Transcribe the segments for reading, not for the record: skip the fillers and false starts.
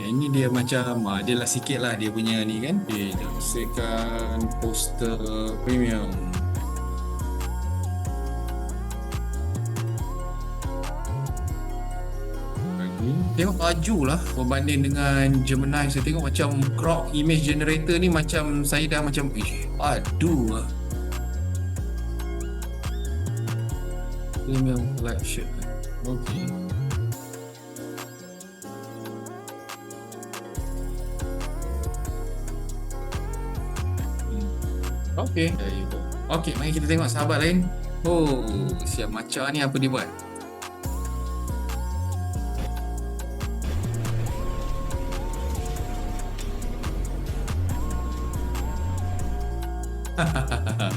Ini dia macam adalah sikit lah dia punya ni kan. Okay, dah sekan poster premium. Tengok laju lah berbanding dengan Gemini. Saya tengok macam Grok image generator ni macam saya dah macam aduh lah. Premium flagship. Okay. Okay. Okay, mari kita tengok sahabat lain. Oh, siap macam ni apa dia buat?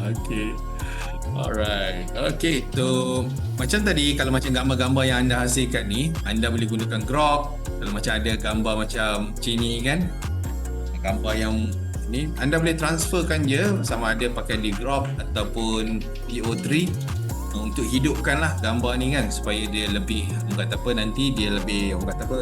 Okay. Alright. Okay, tu macam tadi kalau macam gambar-gambar yang anda hasilkan ni, anda boleh gunakan Grok. Kalau macam ada gambar macam sini kan, gambar yang ni anda boleh transferkan je sama ada pakai di Grok ataupun PO3 untuk hidupkan lah gambar ni kan, supaya dia lebih, orang kata apa, nanti dia lebih, orang kata apa,